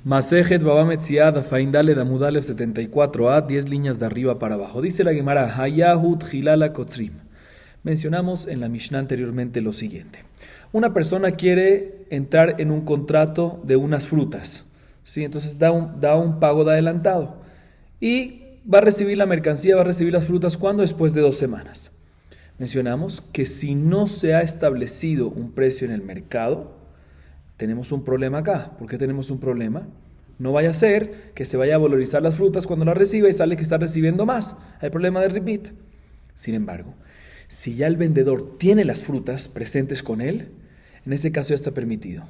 Masejet Baba Metziad, Afaindale, Damudalev 74a, 10 líneas de arriba para abajo. Dice la Gemara, Hayahut Hilala Kotzrim. Mencionamos en la Mishnah anteriormente lo siguiente. Una persona quiere entrar en un contrato de unas frutas, ¿sí? Entonces da un pago de adelantado y va a recibir la mercancía, va a recibir las frutas, ¿cuándo? Después de 2 semanas. Mencionamos que si no se ha establecido un precio en el mercado, tenemos un problema acá. ¿Por qué tenemos un problema? No vaya a ser que se vaya a valorizar las frutas cuando las reciba y sale que está recibiendo más. Hay problema de repeat. Sin embargo, si ya el vendedor tiene las frutas presentes con él, en ese caso ya está permitido.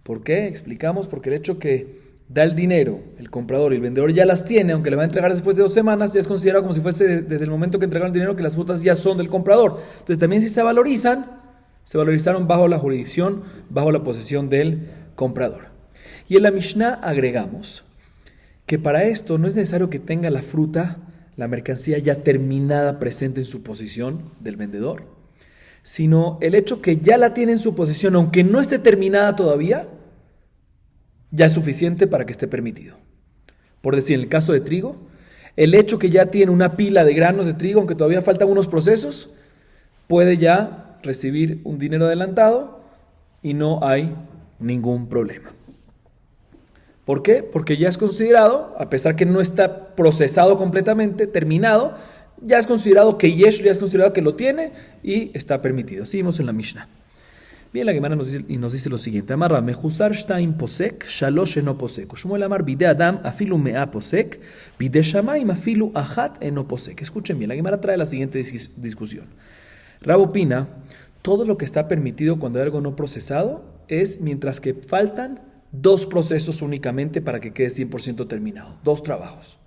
¿Por qué? Explicamos, porque el hecho que da el dinero, el comprador y el vendedor ya las tiene, aunque le va a entregar después de 2 semanas, ya es considerado como si fuese desde el momento que entregaron el dinero que las frutas ya son del comprador. Entonces también si se valorizaron bajo la jurisdicción, bajo la posesión del comprador. Y en la Mishnah agregamos que para esto no es necesario que tenga la fruta, la mercancía ya terminada presente en su posición del vendedor, sino el hecho que ya la tiene en su posesión, aunque no esté terminada todavía, ya es suficiente para que esté permitido. Por decir, en el caso de trigo, el hecho que ya tiene una pila de granos de trigo, aunque todavía faltan unos procesos, puede ya recibir un dinero adelantado y no hay ningún problema. ¿Por qué? Porque ya es considerado, a pesar que no está procesado completamente, terminado, ya es considerado que Yesh, ya es considerado que lo tiene y está permitido. Seguimos en la Mishnah. Bien, la Gemara nos dice lo siguiente: Amarra, mejusar shtaim posek, shalosh eno posek. Shmuel amar, bide adam, afilu mea posek, bide shamaim, afilu achat eno posek. Escuchen bien, la Gemara trae la siguiente discusión. Rab opina, todo lo que está permitido cuando hay algo no procesado es mientras que faltan 2 procesos únicamente para que quede 100% terminado, 2 trabajos.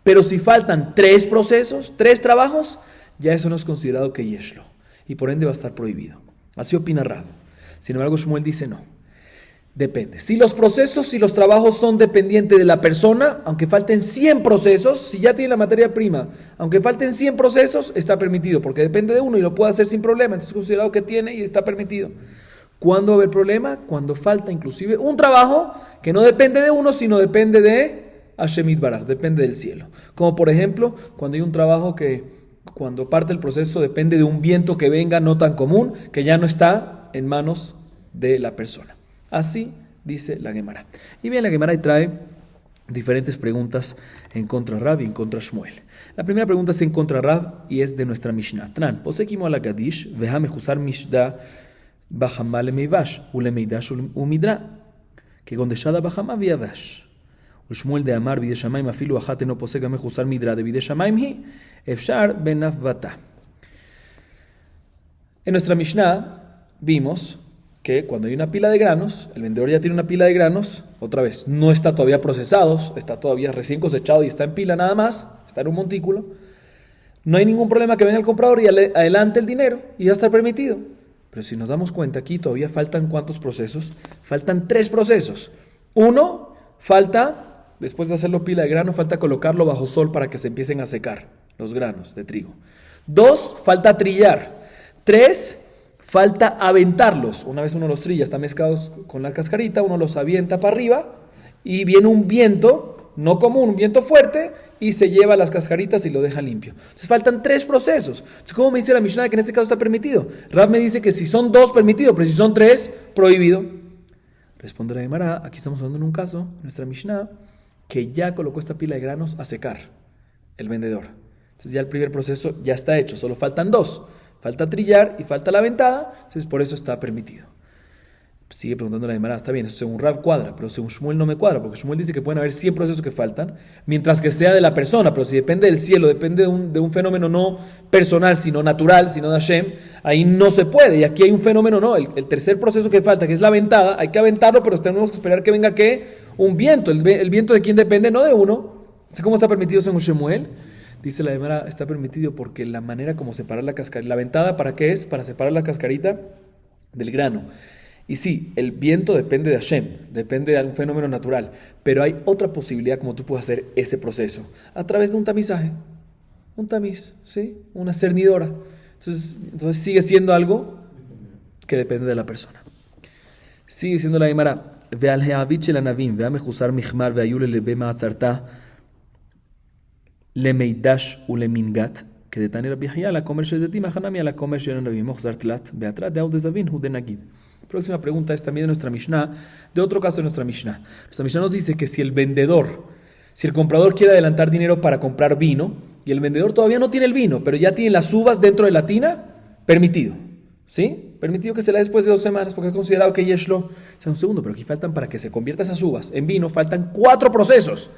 Pero si faltan 3 procesos, 3 trabajos, ya eso no es considerado que yeshlo y por ende va a estar prohibido. Así opina Rab. Sin embargo, Shmuel dice no. Depende. Si los procesos y los trabajos son dependientes de la persona, aunque falten 100 procesos, si ya tiene la materia prima, aunque falten 100 procesos, está permitido, porque depende de uno y lo puede hacer sin problema. Entonces es considerado que tiene y está permitido. ¿Cuándo va a haber problema? Cuando falta inclusive un trabajo que no depende de uno, sino depende de Hashem Yitbaraj, depende del cielo. Como por ejemplo, cuando hay un trabajo que cuando parte el proceso depende de un viento que venga no tan común, que ya no está en manos de la persona. Así dice la Gemara. Y bien, la Gemara trae diferentes preguntas en contra de Rab y en contra de Shmuel. La primera pregunta es en contra de Rab y es de nuestra Mishnah. Tran, posekimo ala gadish, veha mejusar mishda bajama lemeivash, ulemeidash umidra, que gondeshada bajama viadash. Shmuel de Amar, bide shamaim, afilu ajate no poseka mejusar midra de bide shamaim hi, efshar benafvata. En nuestra Mishnah vimos que cuando hay una pila de granos, el vendedor ya tiene una pila de granos, otra vez, no está todavía procesados, está todavía recién cosechado y está en pila nada más, está en un montículo, no hay ningún problema que venga el comprador y adelante el dinero y ya está permitido. Pero si nos damos cuenta aquí todavía faltan ¿cuántos procesos? Faltan 3 procesos. Uno, falta, después de hacerlo pila de grano, falta colocarlo bajo sol para que se empiecen a secar los granos de trigo. 2, falta trillar. 3, falta aventarlos. Una vez uno los trilla, están mezclados con la cascarita, uno los avienta para arriba y viene un viento, no común, un viento fuerte, y se lleva las cascaritas y lo deja limpio. Entonces faltan 3 procesos. Entonces, ¿cómo me dice la Mishnah que en este caso está permitido? Rab me dice que si son 2, permitido, pero si son 3, prohibido. Responde la Gemara, aquí estamos hablando en un caso, nuestra Mishnah, que ya colocó esta pila de granos a secar el vendedor. Entonces ya el primer proceso ya está hecho, solo faltan 2. Falta trillar y falta la ventada, entonces por eso está permitido. Sigue preguntando la Gemara, está bien, eso según Rab cuadra, pero según Shmuel no me cuadra, porque Shmuel dice que pueden haber 100 procesos que faltan, mientras que sea de la persona, pero si depende del cielo, depende de un fenómeno no personal, sino natural, sino de Hashem, ahí no se puede, y aquí hay un fenómeno, no, el tercer proceso que falta, que es la ventada, hay que aventarlo, pero tenemos que esperar que venga, ¿qué? Un viento, el viento de quién depende, no de uno. ¿Cómo está permitido según Shmuel? Dice la Gemara, está permitido porque la manera como separar la cascarita, la ventada, ¿para qué es? Para separar la cascarita del grano. Y sí, el viento depende de Hashem, depende de un fenómeno natural, pero hay otra posibilidad como tú puedes hacer ese proceso, a través de un tamizaje, un tamiz, ¿sí? Una cernidora. Entonces sigue siendo algo que depende de la persona. Sigue siendo la Gemara, ועל העביד של ענבים, והמחוסר מחמר והיו ללבי מעצרתה למידש ולמינגת, כדתני רבי חייא, la comer של זיתים, החנמי la comer של ענבים, מחוסר תלת, באתרא דאו דזבין הוא דנגיד. Próxima pregunta es también de nuestra Mishnah, de otro caso de nuestra Mishnah. Nuestra Mishnah nos dice que si el comprador quiere adelantar dinero para comprar vino, y el vendedor todavía no tiene el vino, pero ya tiene las uvas dentro de la tina, permitido. ¿Sí? Permitido que se la dé después de 2 semanas, porque es considerado que yeshlo. Un segundo, pero aquí faltan, para que se convierta esas uvas en vino, faltan 4 procesos.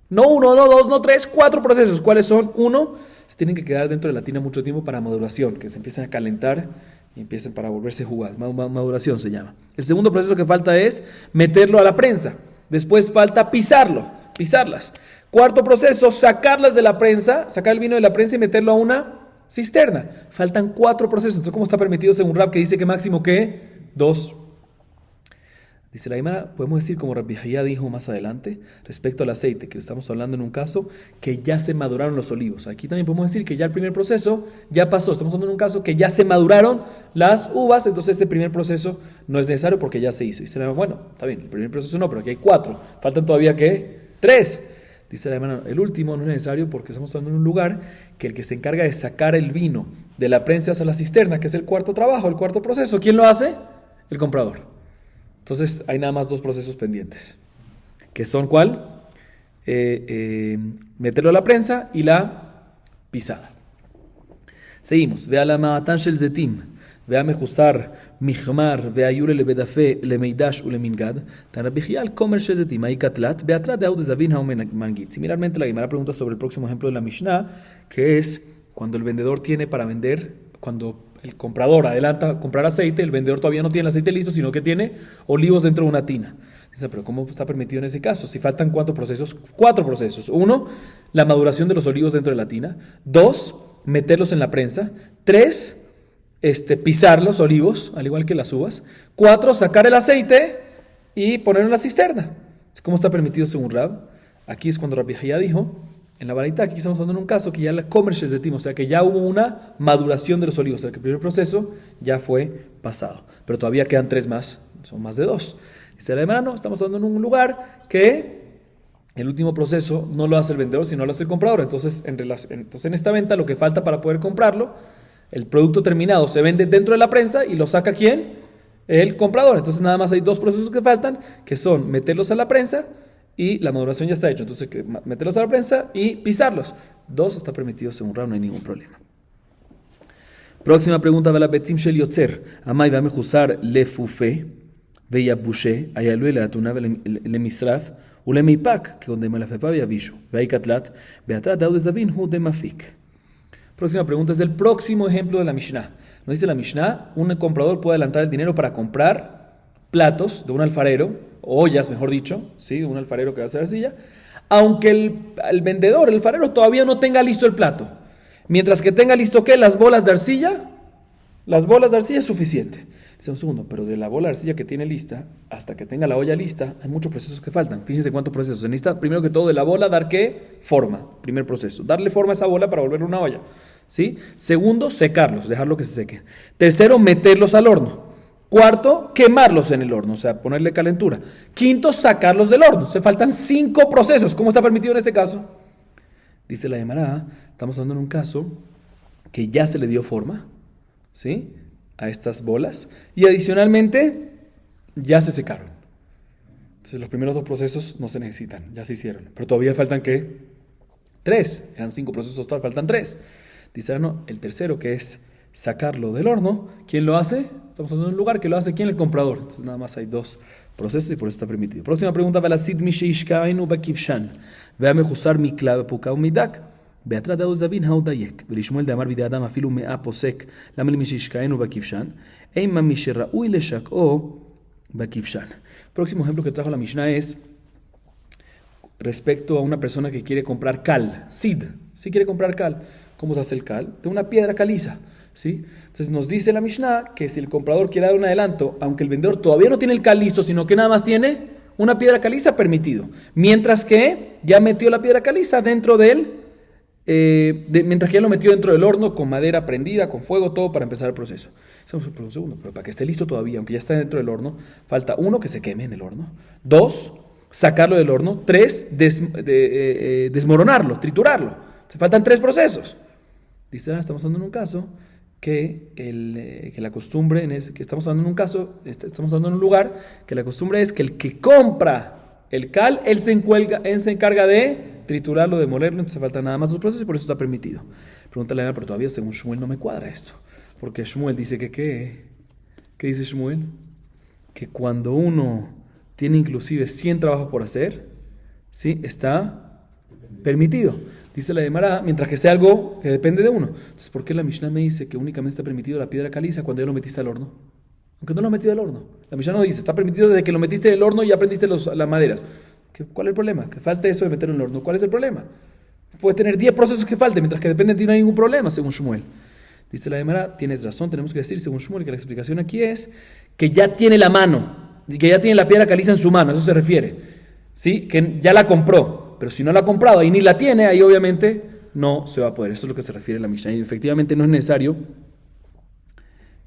No 1, no 2, no 3, 4 procesos. ¿Cuáles son? 1, se tienen que quedar dentro de la tina mucho tiempo para maduración, que se empiecen a calentar y empiecen para volverse jugadas. Maduración se llama. El segundo proceso que falta es meterlo a la prensa. Después falta pisarlas. Cuarto proceso, sacarlas de la prensa, sacar el vino de la prensa y meterlo a una cisterna. Faltan 4 procesos. Entonces, ¿cómo está permitido según Rab, que dice que máximo que 2? Dice la Gemara, podemos decir como Rabbi Xiya dijo más adelante, respecto al aceite, que estamos hablando en un caso que ya se maduraron los olivos. Aquí también podemos decir que ya el primer proceso ya pasó. Estamos hablando en un caso que ya se maduraron las uvas, entonces ese primer proceso no es necesario porque ya se hizo. Dice la Gemara, bueno, está bien, el primer proceso no, pero aquí hay 4. Faltan todavía, ¿qué? 3. Dice la Gemara, el último no es necesario porque estamos hablando en un lugar que el que se encarga de sacar el vino de la prensa hacia la cisterna, que es el cuarto trabajo, el cuarto proceso. ¿Quién lo hace? El comprador. Entonces hay nada más 2 procesos pendientes, que son ¿cuál? Meterlo a la prensa y la pisada. Seguimos. Vea la ma'atan shel zetim, vea mejusar mihmar, vea yule lebedafe lemeidash ulemingad, tan rabijial comer shel zetim, ahí katlat, vea atrás de aude zavin haumangit. Similarmente la Gemara pregunta sobre el próximo ejemplo de la Mishnah, que es cuando el vendedor tiene para vender, cuando el comprador adelanta a comprar aceite, el vendedor todavía no tiene el aceite listo, sino que tiene olivos dentro de una tina. Dice, pero ¿cómo está permitido en ese caso? Si faltan 4 procesos, 4 procesos. 1, la maduración de los olivos dentro de la tina. 2, meterlos en la prensa. 3, pisar los olivos, al igual que las uvas. 4, sacar el aceite y ponerlo en la cisterna. ¿Cómo está permitido según Rab? Aquí es cuando Rabbi Xiya dijo, en la baraita, aquí estamos hablando en un caso que ya la comer shezetim, o sea que ya hubo una maduración de los olivos, o sea que el primer proceso ya fue pasado. Pero todavía quedan 3 más, son más de 2. Dice la hermano, estamos hablando en un lugar que el último proceso no lo hace el vendedor, sino lo hace el comprador. Entonces en esta venta lo que falta para poder comprarlo, el producto terminado se vende dentro de la prensa y lo saca ¿quién? El comprador. Entonces nada más hay 2 procesos que faltan, que son meterlos a la prensa y la maduración ya está hecha. Entonces meterlos a la prensa y pisarlos. 2 está permitido según Rab, no hay ningún problema. Próxima pregunta, la betzim shel yotzer, amay va mejusar lefufe veyabushe ayalue la atuna le misraf ule meipak que donde malafepa veyavishu vei katlat beatrat daudes davin hu de mafik. Próxima pregunta es el próximo ejemplo de la Mishnah. Nos dice la Mishnah, un comprador puede adelantar el dinero para comprar platos de un alfarero, ollas, mejor dicho, ¿sí? De un alfarero que va a hacer arcilla, aunque el vendedor, el alfarero, todavía no tenga listo el plato. Mientras que tenga listo, ¿qué? Las bolas de arcilla es suficiente. Dice un segundo, pero de la bola de arcilla que tiene lista hasta que tenga la olla lista, hay muchos procesos que faltan. Fíjense cuántos procesos. Se necesita, primero que todo, de la bola, dar ¿qué? Forma. Primer proceso. Darle forma a esa bola para volverla una olla. ¿Sí? Segundo, secarlos, dejarlo que se seque. Tercero, meterlos al horno. Cuarto, quemarlos en el horno, o sea, ponerle calentura. Quinto, sacarlos del horno. Se faltan 5 procesos. ¿Cómo está permitido en este caso? Dice la Gemara, estamos hablando en un caso que ya se le dio forma, ¿sí? A estas bolas y adicionalmente ya se secaron. Entonces los primeros 2 procesos no se necesitan, ya se hicieron. Pero todavía faltan ¿qué? 3. Eran 5 procesos total, faltan 3. Dice no, el tercero que es sacarlo del horno. ¿Quién lo hace? Estamos hablando de un lugar que lo hace ¿quién? El comprador. Entonces nada más hay 2 procesos y por eso está permitido. Próxima pregunta, Balasid Mishishkainu Bakivshan. Veame Jusar mi clave Pukau Midak. Beatrás de Davin Haudayek. Velishmuel de Amar Vidadam Afilu Mea Posek. Lamel Mishishkainu Bakivshan. Eima Mishera Uileshak o Bakivshan. Próximo ejemplo que trajo la Mishnah es respecto a una persona que quiere comprar cal, sid. Si quiere comprar cal, ¿cómo se hace el cal? De una piedra caliza. ¿Sí? Entonces nos dice la Mishnah que si el comprador quiere dar un adelanto, aunque el vendedor todavía no tiene el cal listo, sino que nada más tiene una piedra caliza, permitido. Mientras que ya metió la piedra caliza dentro del mientras que ya lo metió dentro del horno con madera prendida, con fuego, todo para empezar el proceso. Pero un segundo, pero para que esté listo todavía, aunque ya está dentro del horno, falta uno, que se queme en el horno, dos, sacarlo del horno, tres, desmoronarlo, triturarlo. Se faltan tres procesos. Dice, estamos hablando en un caso que la costumbre, que estamos hablando en un caso, estamos hablando en un lugar, que la costumbre es que el que compra el cal, él se encarga de triturarlo, de molerlo, entonces falta nada más dos procesos y por eso está permitido. Pregúntale a mí, pero todavía según Shmuel no me cuadra esto. Porque Shmuel dice que ¿qué dice Shmuel? Que cuando uno tiene inclusive 100 trabajos por hacer, ¿sí? Está permitido. Dice la Gemara, mientras que sea algo que depende de uno. Entonces, ¿por qué la Mishnah me dice que únicamente está permitido la piedra caliza cuando ya lo metiste al horno? Aunque no lo has metido al horno. La Mishnah no dice, está permitido desde que lo metiste en el horno y ya prendiste las maderas. ¿Cuál es el problema? Que falte eso de meterlo en el horno. ¿Cuál es el problema? Puedes tener 10 procesos que falten, mientras que depende de ti no hay ningún problema, según Shmuel. Dice la Gemara, tienes razón, tenemos que decir, según Shmuel, que la explicación aquí es que ya tiene la mano, que ya tiene la piedra caliza en su mano, a eso se refiere. ¿Sí? Que ya la compró, pero si no la ha comprado y ni la tiene, ahí obviamente no se va a poder. Eso es lo que se refiere a la Mishnah. Y efectivamente no es necesario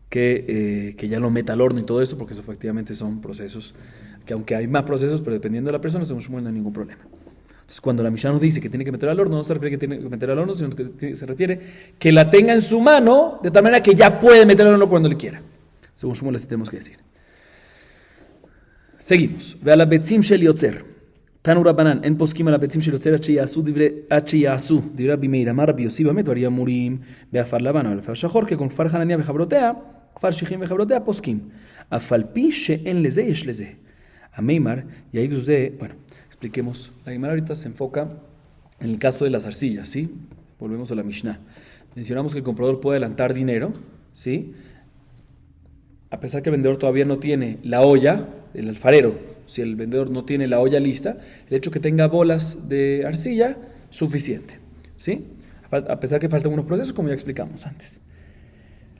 que ya lo meta al horno y todo eso, porque eso efectivamente son procesos, que aunque hay más procesos, pero dependiendo de la persona, según Shmuel no hay ningún problema. Entonces, cuando la Mishnah nos dice que tiene que meter al horno, no se refiere que tiene que meter al horno, sino que se refiere que la tenga en su mano, de tal manera que ya puede meter al horno cuando le quiera. Según Shmuel, así tenemos que decir. Seguimos. Ve a la betzim shel yotzer. Tanu Rabbanan, en poskim a la betzim shel yotzer, achi yasu, dibre Rabbi Meir, amar Rabbi Yossi, bamet, varía murim, ve a far labano, al far shachor, que con far hanania vejabrotea, far shichim vejabrotea, poskim. A falpi she'en leze yesh leze. A Meimar, y ahí bueno, expliquemos. La Gemara ahorita se enfoca en el caso de las arcillas, ¿sí? Volvemos a la Mishnah. Mencionamos que el comprador puede adelantar dinero, ¿sí? A pesar que el vendedor todavía no tiene la olla, el alfarero, si el vendedor no tiene la olla lista, el hecho que tenga bolas de arcilla, suficiente, ¿sí? A pesar que faltan unos procesos, como ya explicamos antes.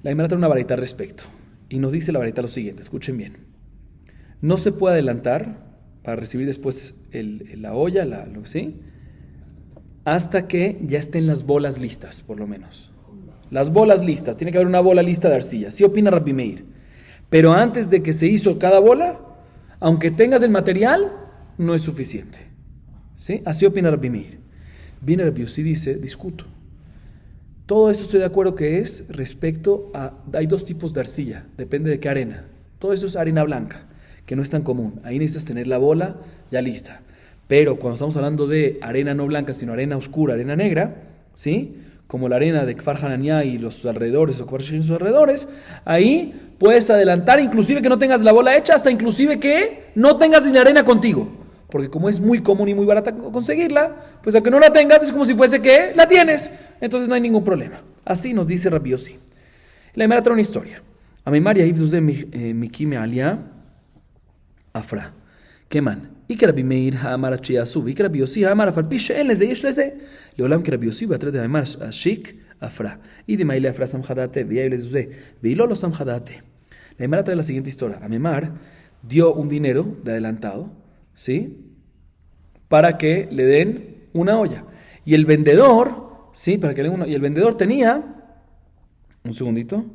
La Gemara trae una varita al respecto, y nos dice la varita lo siguiente, escuchen bien. No se puede adelantar para recibir después la olla, ¿sí? Hasta que ya estén las bolas listas, por lo menos. Las bolas listas, tiene que haber una bola lista de arcilla. Sí opina Rabbi Meir. Pero antes de que se hizo cada bola, aunque tengas el material, no es suficiente. ¿Sí? Así opina Rabbi Meir. Viene Rabbi Yossi y dice, discuto. Todo esto estoy de acuerdo que es respecto a... Hay dos tipos de arcilla, depende de qué arena. Todo eso es arena blanca, que no es tan común. Ahí necesitas tener la bola ya lista. Pero cuando estamos hablando de arena no blanca, sino arena oscura, arena negra, ¿sí? Como la arena de Kfar Hananiah y los alrededores, o Kfar Shechem y sus alrededores, ahí puedes adelantar, inclusive que no tengas la bola hecha, hasta inclusive que no tengas ni la arena contigo. Porque como es muy común y muy barata conseguirla, pues aunque no la tengas, es como si fuese que la tienes. Entonces no hay ningún problema. Así nos dice Rabbi Yossi. La Gemara trae una historia. Amemar Yahiv Zuzeh Mikime Alia Afra. ¿Qué man? Y que Rabbi Meir Ha'amar Achiyasu, y que Rabbi Yossi Ha'amar Afalpi She'en Leze Yesh Leze. Leolam que Rabbi Yossi Beatrás de Ha'amar Ashik Afra. Y de Maile Afra Samjadate, Ve'yav Lezuzeh, Ve'ilolo Samjadate. La Gemara trae la siguiente historia. Amemar dio un dinero de adelantado, ¿sí? Para que le den una olla. Y el vendedor, ¿sí? Para que le den una... Y el vendedor tenía, un segundito,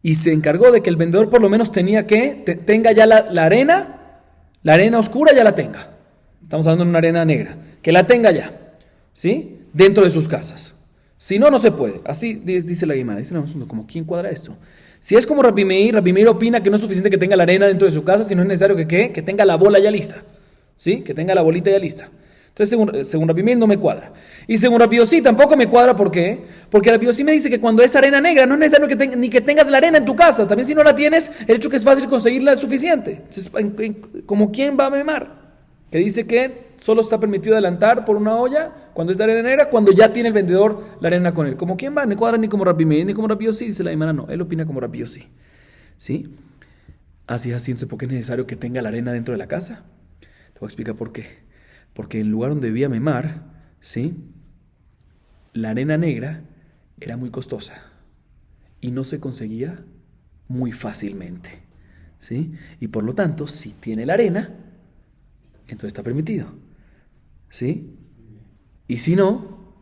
y se encargó de que el vendedor por lo menos tenía que, tenga ya la arena oscura ya la tenga. Estamos hablando de una arena negra. Que la tenga ya, ¿sí? Dentro de sus casas. Si no, no se puede. Así dice la Gemara. Dice, no, como, ¿quién cuadra esto? Si es como Rabbi Meir opina que no es suficiente que tenga la arena dentro de su casa, sino es necesario que tenga la bola ya lista, ¿sí? Que tenga la bolita ya lista. Entonces, según Rabbi Meir no me cuadra. Y según Rabbi Yossi tampoco me cuadra, ¿por qué? Porque Rabbi Yossi me dice que cuando es arena negra no es necesario ni que tengas la arena en tu casa. También si no la tienes, el hecho que es fácil conseguirla es suficiente. Entonces, ¿como quién va a memar? Que dice que solo está permitido adelantar por una olla cuando es de arena negra, cuando ya tiene el vendedor la arena con él. ¿Como quién va? No cuadra ni como Rabbi Meir ni como Rabbi Yossi. Dice la Gemara, no, él opina como Rabbi Yossi, ¿sí? Así, entonces, ¿por qué es necesario que tenga la arena dentro de la casa? Te voy a explicar por qué. Porque en el lugar donde vivía Memar, ¿sí? La arena negra era muy costosa y no se conseguía muy fácilmente, ¿sí? Y por lo tanto, si tiene la arena, entonces está permitido, ¿sí? Y si no,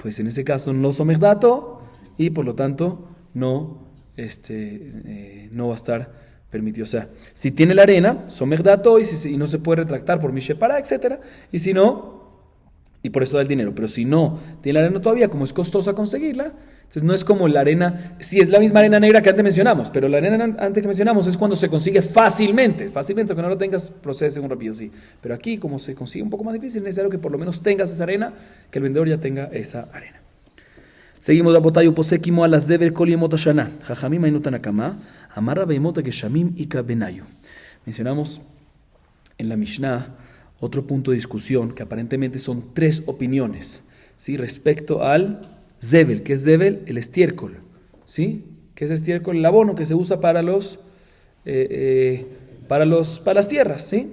Pues en ese caso no somech dato y por lo tanto no va a estar permitido. O sea, si tiene la arena, somech dato y no se puede retractar por mishepara, etc. Y si no, y por eso da el dinero. Pero si no tiene la arena todavía, como es costosa conseguirla, entonces no es como la arena, sí es la misma arena negra que antes mencionamos, pero la arena antes que mencionamos es cuando se consigue fácilmente, aunque no lo tengas, procede según rápido, sí. Pero aquí, como se consigue un poco más difícil, es necesario que por lo menos tengas esa arena, que el vendedor ya tenga esa arena. Seguimos, Rabotayu, posekimo a las deber koliemot ashana, jajamim ainutan akama, amarra beimota que shamim ika benayu. Mencionamos en la Mishnah otro punto de discusión, que aparentemente son 3 opiniones, ¿sí? Respecto al Zebel. ¿Qué es Zebel? El estiércol, ¿sí? ¿Qué es estiércol? El abono que se usa para las tierras, ¿sí?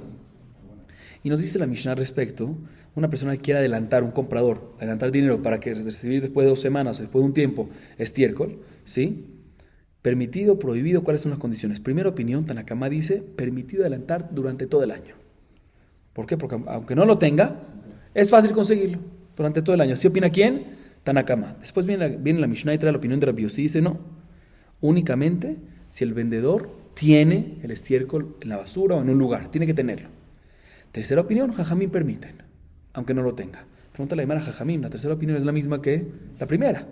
Y nos dice la Mishnah al respecto, una persona que quiera adelantar, un comprador, adelantar dinero para que recibir después de 2 semanas o después de un tiempo estiércol, ¿sí? Permitido, prohibido, ¿cuáles son las condiciones? Primera opinión, Tanakama dice, permitido adelantar durante todo el año. ¿Por qué? Porque aunque no lo tenga, es fácil conseguirlo durante todo el año. ¿Sí opina quién? Tanakama. Después viene la Mishnah y trae la opinión de Rabbi Yossi y dice no, únicamente si el vendedor tiene el estiércol en la basura o en un lugar, tiene que tenerlo. Tercera opinión, Jajamim permiten, aunque no lo tenga. Pregúntale a Aymara Jajamim, la tercera opinión es la misma que la primera.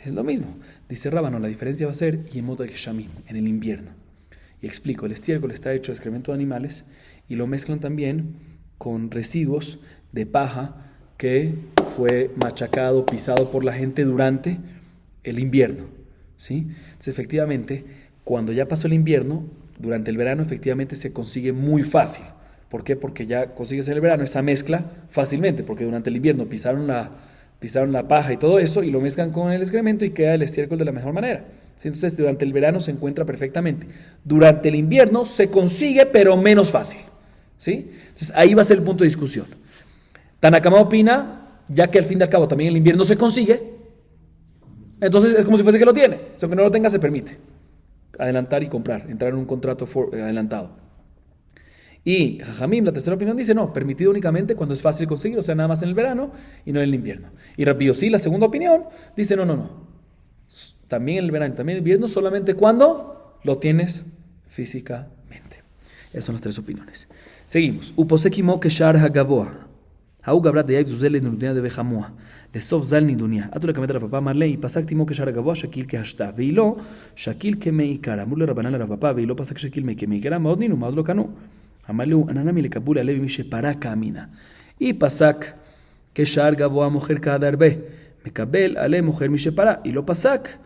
Es lo mismo. Dice Rábano, la diferencia va a ser Yemot Geshamim, en el invierno. Y explico, el estiércol está hecho de excremento de animales y lo mezclan también con residuos de paja que fue machacado, pisado por la gente durante el invierno, ¿sí? Entonces, efectivamente, cuando ya pasó el invierno, durante el verano, efectivamente se consigue muy fácil. ¿Por qué? Porque ya consigues en el verano esa mezcla fácilmente, porque durante el invierno pisaron la paja y todo eso, y lo mezclan con el excremento y queda el estiércol de la mejor manera. ¿Sí? Entonces, durante el verano se encuentra perfectamente. Durante el invierno se consigue, pero menos fácil, ¿sí? Entonces, ahí va a ser el punto de discusión. Tanakama opina, ya que al fin y al cabo también el invierno se consigue, entonces es como si fuese que lo tiene. Si aunque no lo tenga, se permite adelantar y comprar, entrar en un contrato adelantado. Y Jajamim, la tercera opinión, dice no, permitido únicamente cuando es fácil conseguir, o sea, nada más en el verano y no en el invierno. Y Rabbi Yossi, la segunda opinión, dice no. También en el verano, también en el invierno, solamente cuando lo tienes físicamente. Esas son las 3 opiniones. Seguimos. Uposekimo keshar hagavoa. Hau gabrat de Yagzuzele Nurunia de Bejamoa. Le sof zal ni dunia. Atu le cameta Rapapa Marle y pasak timo que shara gavoa shakil que hashta. Veilo shakil que me ikara. Mule rabanal Rapapa. Veilo pasak shakil me que me ikara. Maodninu maodlo kanu. Amaleu ananami le kabula levi mishe para camina. Y pasak que shar gavoa mujer kadarbe. Me kabel ale mujer mishe para. Y lo pasak.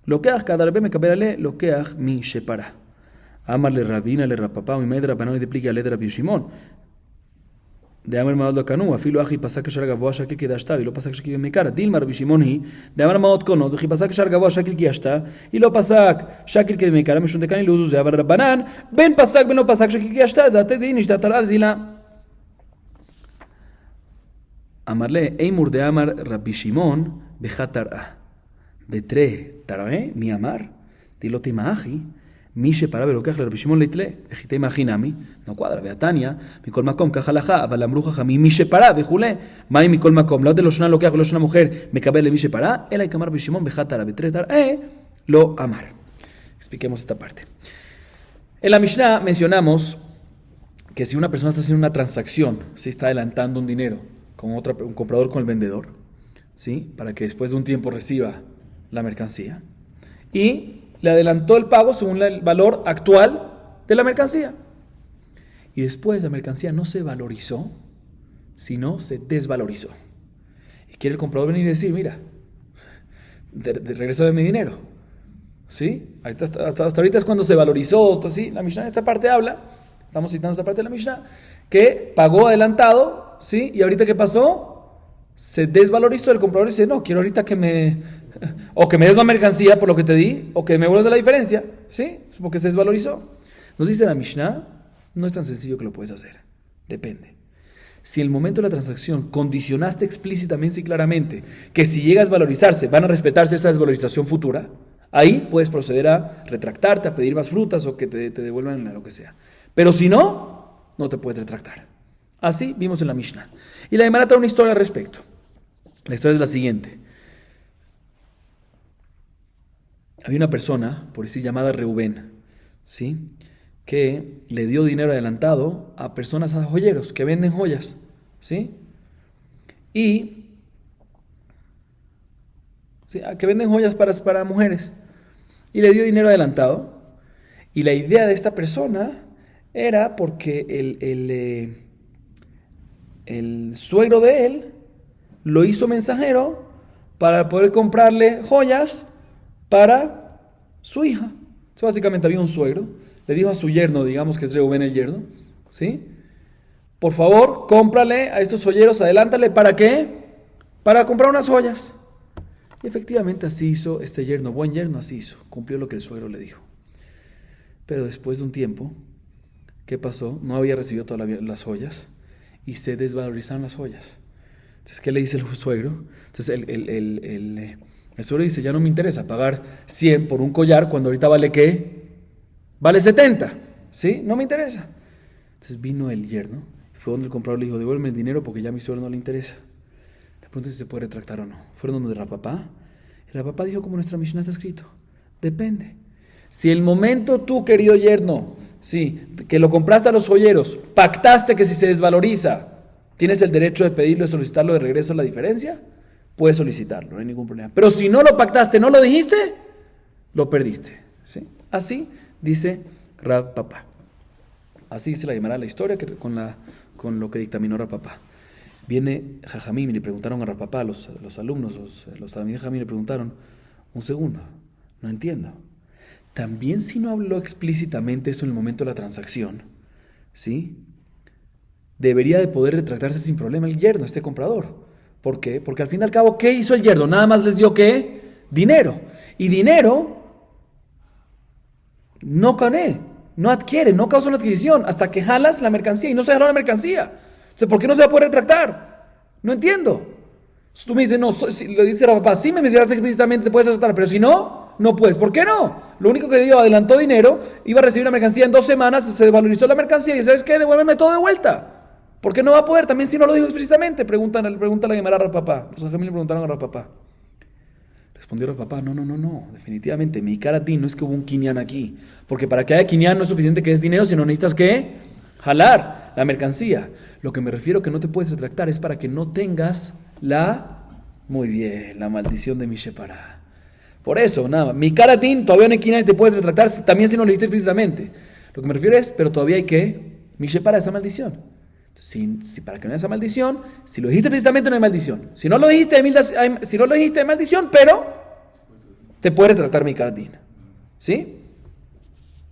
Lo que haz kadarbe me kabel ale lo que haz mishe para. Amarle rabina le rapapa. Mi madre rabanal de plique ale de Rabbi Shimon. De Amar Maot lo Kanu, afilo aji pasak shar gavoa shakil que dashta, y lo pasak shakil me cara. Dilma Rabbi Shimon hi, de Amar Maot Kono, de pasak shar gavoa shakil que dashta, y lo pasak shakil que me cara, me shun de kan y lo usos de Abar Rabbanan, ben pasak ben lo pasak shakil que dashta, date de inish datar zila. Amarle Eimur de Amar Rabbi Shimon bechatar betre taré mi amar, dilote maaji. Mishe para ver lo que hace Rabbi Shimon leitle, ejite imaginami, no cuadra, beatania, mikol makom kajalaja, avalambruja jami, mishe para, vejule, mai mikol makom, la de los lo que hace una mujer, me cabe le mishe para, el hay que amar Rabbi Shimon, bejatara, betretar, lo amar. Expliquemos esta parte. En la Mishnah mencionamos que si una persona está haciendo una transacción, si está adelantando un dinero con un comprador con el vendedor, ¿sí? Para que después de un tiempo reciba la mercancía, y le adelantó el pago según el valor actual de la mercancía. Y después la mercancía no se valorizó, sino se desvalorizó. Y quiere el comprador venir y decir, mira, regresa de mi dinero. ¿Sí? Hasta ahorita es cuando se valorizó. ¿Sí? La Mishnah en esta parte habla, estamos citando esta parte de la Mishnah, que pagó adelantado, ¿sí? Y ahorita ¿qué pasó? Se desvalorizó. El comprador dice, no, quiero ahorita que me des más mercancía por lo que te di, o que me vuelvas de la diferencia, ¿sí? Porque se desvalorizó. Nos dice la Mishnah, no es tan sencillo que lo puedes hacer. Depende. Si en el momento de la transacción condicionaste explícitamente y claramente que si llega a desvalorizarse, van a respetarse esa desvalorización futura, ahí puedes proceder a retractarte, a pedir más frutas o que te devuelvan lo que sea. Pero si no te puedes retractar. Así vimos en la Mishnah. Y la Gemara trae una historia al respecto. La historia es la siguiente. Había una persona, por decir llamada Reubén, ¿sí?, que le dio dinero adelantado a personas, a joyeros que venden joyas, ¿sí? Y ¿sí?, que venden joyas para mujeres. Y le dio dinero adelantado. Y la idea de esta persona era porque el suegro de él lo hizo mensajero para poder comprarle joyas para su hija. Entonces, básicamente había un suegro, le dijo a su yerno, digamos que es Reubén el yerno, ¿sí?, por favor, cómprale a estos joyeros, adelántale, ¿para qué? Para comprar unas joyas. Y efectivamente así hizo este yerno, buen yerno, así hizo, cumplió lo que el suegro le dijo. Pero después de un tiempo, ¿qué pasó? No había recibido todas las joyas y se desvalorizaron las joyas. Entonces, ¿qué le dice el suegro? Entonces, el suegro dice, ya no me interesa pagar 100 por un collar cuando ahorita vale, ¿qué? Vale 70, ¿sí? No me interesa. Entonces vino el yerno, fue donde el comprador le dijo, devuélveme el dinero porque ya a mi suegro no le interesa. Le pregunté si se puede retractar o no. Fueron donde Rav Papá. Y Rav Papá dijo, como nuestra Mishnah está escrito, depende. Si el momento tú, querido yerno, sí, que lo compraste a los joyeros, pactaste que si se desvaloriza, tienes el derecho de pedirlo y solicitarlo de regreso la diferencia, puedes solicitarlo, no hay ningún problema. Pero si no lo pactaste, no lo dijiste, lo perdiste, ¿sí? Así dice Rav Papá. Así se la llamará la historia con lo que dictaminó Rav Papá. Viene Jajamim y le preguntaron a Rav Papá, los alumnos, los talmidei Jajamim le preguntaron, un segundo, no entiendo. También si no habló explícitamente eso en el momento de la transacción, ¿sí?, debería de poder retractarse sin problema el yerno, este comprador. ¿Por qué? Porque al fin y al cabo, ¿qué hizo el yerno? Nada más les dio, ¿qué? Dinero. Y dinero no cané, no adquiere, no causa una adquisición hasta que jalas la mercancía y no se jaló la mercancía. Entonces, ¿por qué no se va a poder retractar? No entiendo. Entonces, tú me dices, no, si lo dice Rav Papá, sí me mencionaste explícitamente, te puedes retractar, pero si no, no puedes. ¿Por qué no? Lo único que dio, adelantó dinero, iba a recibir una mercancía en 2 semanas, se desvalorizó la mercancía y ¿sabes qué? Devuélveme todo de vuelta. ¿Por qué no va a poder? También si no lo dijo explícitamente, pregunta la Gemara a Rav Papá. Los Jajamim le preguntaron a Rav Papá. Respondió Rav Papá, no, definitivamente, mi cara a ti no es que hubo un quinyan aquí, porque para que haya quinyan no es suficiente que des dinero, sino necesitas ¿qué? Jalar la mercancía. Lo que me refiero que no te puedes retractar es para que no tengas muy bien, la maldición de mi Shepará. Por eso, nada, mi cara a ti todavía no hay quinyan y te puedes retractar, también si no lo dijiste explícitamente. Lo que me refiero es, pero todavía hay ¿qué? Mi Shepará, esa maldición. Si para que no haya esa maldición, si lo dijiste explícitamente no hay maldición. Si no lo dijiste hay maldición, pero te puede retratar mi cardín. ¿Sí?